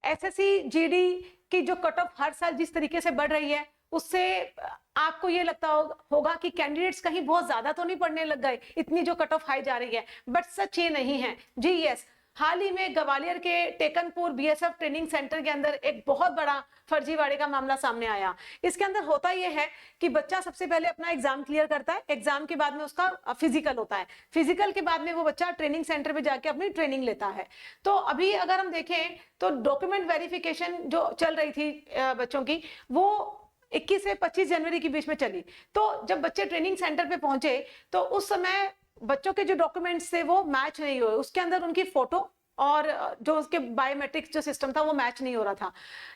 SSC GD की जो cut of her साल जिस तरीके से बढ़ रही है, उससे आपको ये लगता होगा कि कैंडिडेट्स कहीं बहुत ज्यादा तो नहीं पढ़ने लग गए, इतनी जो कट ऑफ हाई जा रही है, बट सच ये नहीं है जी। यस, हाल ही में ग्वालियर के टेकनपुर बीएसएफ ट्रेनिंग सेंटर के अंदर एक बहुत बड़ा फर्जीवाड़े का मामला सामने आया। इसके अंदर होता यह है कि बच्चा सबसे पहले अपना एग्जाम क्लियर करता है, एग्जाम के बाद में उसका फिजिकल होता है, फिजिकल के बाद में वो बच्चा ट्रेनिंग सेंटर पे जाके अपनी ट्रेनिंग लेता है। तो अभी अगर हम देखें तो डॉक्यूमेंट वेरिफिकेशन जो चल रही थी बच्चों की, वो 21 से 25 जनवरी के बीच में चली। तो जब बच्चे ट्रेनिंग सेंटर पे पहुंचे तो उस समय बच्चों के जो डॉक्यूमेंट्स थे वो मैच नहीं हुए, उसके अंदर उनकी फोटो और जो उसके बायोमेट्रिक्स जो सिस्टम था वो मैच नहीं हो रहा था।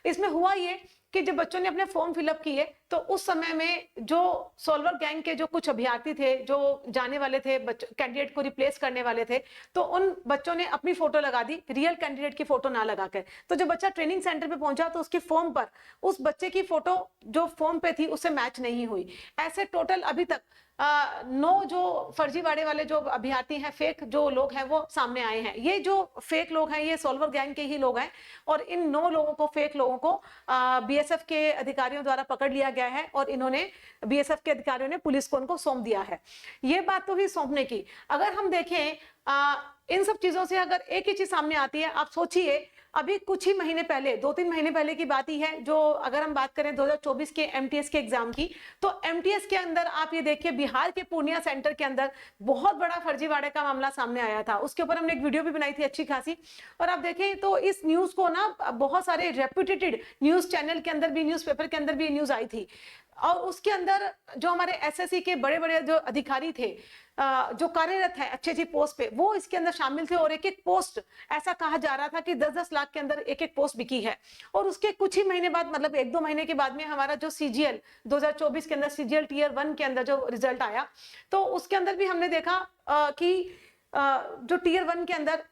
इसमें हुआ ये कि जब बच्चों ने अपने फॉर्म फिलअप किए तो उस समय में जो सोल्वर गैंग के जो कुछ अभ्यर्थी थे जो जाने वाले थे, कैंडिडेट को रिप्लेस करने वाले थे, तो उन बच्चों ने अपनी फोटो लगा दी, रियल कैंडिडेट की फोटो ना लगाकर। तो जब बच्चा ट्रेनिंग सेंटर पे पहुंचा तो उसके फॉर्म पर उस बच्चे की फोटो जो फॉर्म पे थी उससे मैच नहीं हुई। ऐसे टोटल अभी तक 9 जो फर्जीवाड़े वाले जो अभ्यर्थी हैं, फेक जो लोग हैं वो सामने आए हैं। ये जो फेक लोग हैं ये सोल्वर गैंग के ही लोग हैं और इन 9 लोगों को, फेक लोगों को बीएसएफ के अधिकारियों द्वारा पकड़ लिया गया है और इन्होंने बीएसएफ के अधिकारियों ने पुलिस को उनको सौंप दिया है। ये बात तो ही सौंपने की। अगर हम देखें इन सब चीजों से अगर एक ही चीज सामने आती है, आप सोचिए अभी कुछ ही महीने पहले, 2-3 महीने पहले की बात ही है, जो अगर हम बात करें 2024 के एमटीएस के एग्जाम की, तो एमटीएस के अंदर आप ये देखिए बिहार के पूर्णिया सेंटर के अंदर बहुत बड़ा फर्जीवाड़े का मामला सामने आया था। उसके ऊपर हमने एक वीडियो भी बनाई थी अच्छी खासी। और आप देखें तो इस न्यूज को ना बहुत सारे रेप्यूटेड न्यूज चैनल के अंदर भी, न्यूज पेपर के अंदर भी न्यूज आई थी। और उसके अंदर जो हमारे एसएससी के बड़े बड़े जो अधिकारी थे जो कार्यरत है अच्छी अच्छी पोस्ट पे, वो इसके अंदर शामिल थे। और एक एक पोस्ट ऐसा कहा जा रहा था कि 10-10 लाख के अंदर एक एक पोस्ट बिकी है। और उसके कुछ ही महीने बाद, मतलब 1-2 महीने के बाद में हमारा जो सीजीएल 2024 के अंदर सीजीएल टीयर 1 के अंदर जो रिजल्ट आया, तो उसके अंदर भी हमने देखा कि जो टीयर 1 के अंदर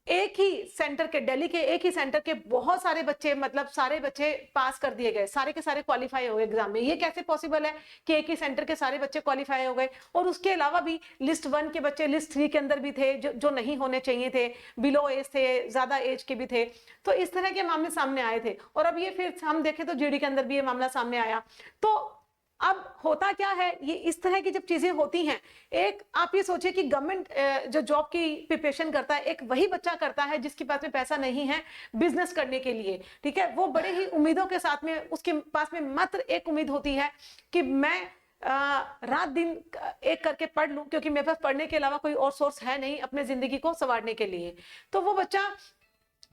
एक ही सेंटर के, दिल्ली के एक ही सेंटर के बहुत सारे बच्चे, मतलब सारे बच्चे पास कर दिए गए, सारे के सारे क्वालिफाई हो गए एग्जाम में। ये कैसे पॉसिबल है कि एक ही सेंटर के सारे बच्चे क्वालिफाई हो गए? और उसके अलावा भी लिस्ट 1 के बच्चे लिस्ट 3 के अंदर भी थे जो नहीं होने चाहिए थे, बिलो एज थे, ज्यादा एज के भी थे। तो इस तरह के मामले सामने आए थे। और अब ये फिर हम देखें तो जीडी के अंदर भी ये मामला सामने आया। तो अब होता क्या है, ये इस तरह की जब चीजें होती हैं, एक आप ये सोचिए कि गवर्नमेंट जो जॉब की प्रिपरेशन करता है, एक वही बच्चा करता है जिसके पास में पैसा नहीं है बिजनेस करने के लिए, ठीक है। वो बड़े ही उम्मीदों के साथ में, उसके पास में मात्र एक उम्मीद होती है कि मैं रात दिन एक करके पढ़ लूं, क्योंकि मेरे पास पढ़ने के अलावा कोई और सोर्स है नहीं अपने जिंदगी को संवारने के लिए। तो वो बच्चा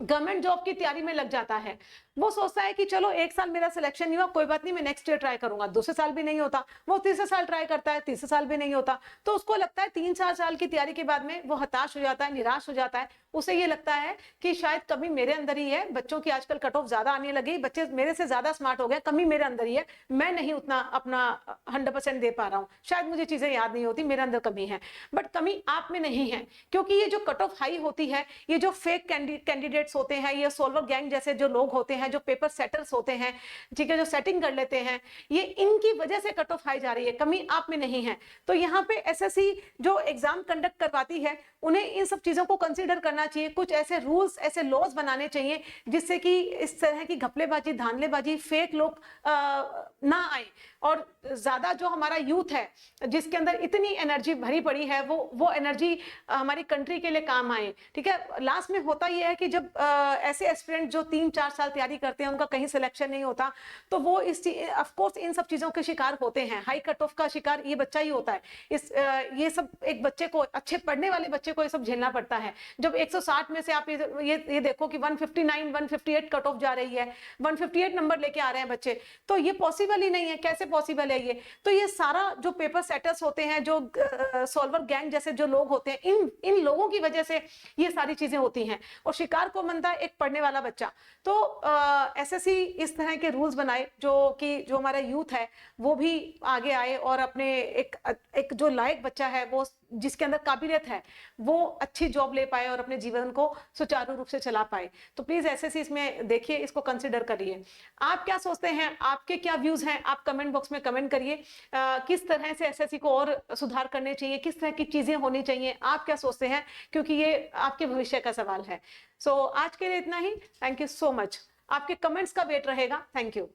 गवर्नमेंट जॉब की तैयारी में लग जाता है। वो सोचता है कि चलो 1 साल मेरा सिलेक्शन नहीं हुआ, कोई बात नहीं, मैं नेक्स्ट ईयर ट्राई करूंगा। दूसरे साल भी नहीं होता, वो तीसरे साल ट्राई करता है, तीसरे साल भी नहीं होता। तो उसको लगता है 3-4 साल की तैयारी के बाद में वो हताश हो जाता है, निराश हो जाता है। उसे ये लगता है कि शायद कमी मेरे अंदर ही है। बच्चों की आजकल कट ऑफ ज्यादा आने लगी, बच्चे मेरे से ज्यादा स्मार्ट हो गए, कमी मेरे अंदर ही है, मैं नहीं उतना अपना 100% दे पा रहा हूँ, शायद मुझे चीजें याद नहीं होती, मेरे अंदर कमी है। बट कमी आप में नहीं है, क्योंकि ये जो कट ऑफ हाई होती है, ये जो फेक कैंडिडेट्स होते हैं, ये सोल्वर गैंग जैसे जो लोग होते हैं, जो पेपर सेटर्स होते हैं, ठीक है, जो सेटिंग कर लेते हैं, ये इनकी वजह से कट ऑफ हाई जा रही है, कमी आप में नहीं है। तो यहाँ पे एसएससी जो एग्जाम कंडक्ट करवाती है, उन्हें इन सब चीजों को कंसीडर करना चाहिए। कुछ ऐसे रूल्स, ऐसे लॉज बनाने चाहिए जिससे कि इस तरह की घपलेबाजी, धांधलेबाजी, फेक लोग ना आए। और ज्यादा जो हमारा यूथ है जिसके अंदर इतनी एनर्जी भरी पड़ी है, वो एनर्जी हमारी कंट्री के लिए काम आए, ठीक है। लास्ट में होता यह है कि जब ऐसे एस्पिरेंट जो 3-4 साल तैयारी करते हैं, उनका कहीं सिलेक्शन नहीं होता, तो वो ऑफ कोर्स इन सब चीजों के शिकार होते हैं। हाई कट ऑफ का शिकार ये बच्चा ही होता है। ये सब एक बच्चे को, अच्छे पढ़ने वाले बच्चे को ये सब झेलना पड़ता है। जब 160 में से आप ये देखो कि 159, 158 कट ऑफ जा रही है, 158 नंबर लेके आ रहे हैं बच्चे, तो ये पॉसिबल ही नहीं है। कैसे पॉसिबल है ये? तो ये सारा जो पेपर सेटर्स होते हैं, जो सॉल्वर गैंग जैसे जो लोग होते हैं, इन लोगों की वजह से ये सारी चीजें होती हैं। और शिकार को बनता है एक पढ़ने वाला बच्चा। तो एसएससी इस तरह के रूल्स बनाए जो हमारा यूथ है वो भी आगे आए और अपने एक जो लायक बच्चा है वो जिसके अंदर काबिलियत है वो अच्छी जॉब ले पाए और अपने जीवन को सुचारू रूप से चला पाए। तो प्लीज एसएससी इसमें देखिए, इसको कंसिडर करिए। आप क्या सोचते हैं, आपके क्या व्यूज हैं, आप कमेंट बॉक्स में कमेंट करिए। किस तरह से एसएससी को और सुधार करने चाहिए, किस तरह की चीजें होनी चाहिए, आप क्या सोचते हैं, क्योंकि ये आपके भविष्य का सवाल है। सो आज के लिए इतना ही। Thank you so much. आपके कमेंट्स का वेट रहेगा। Thank you.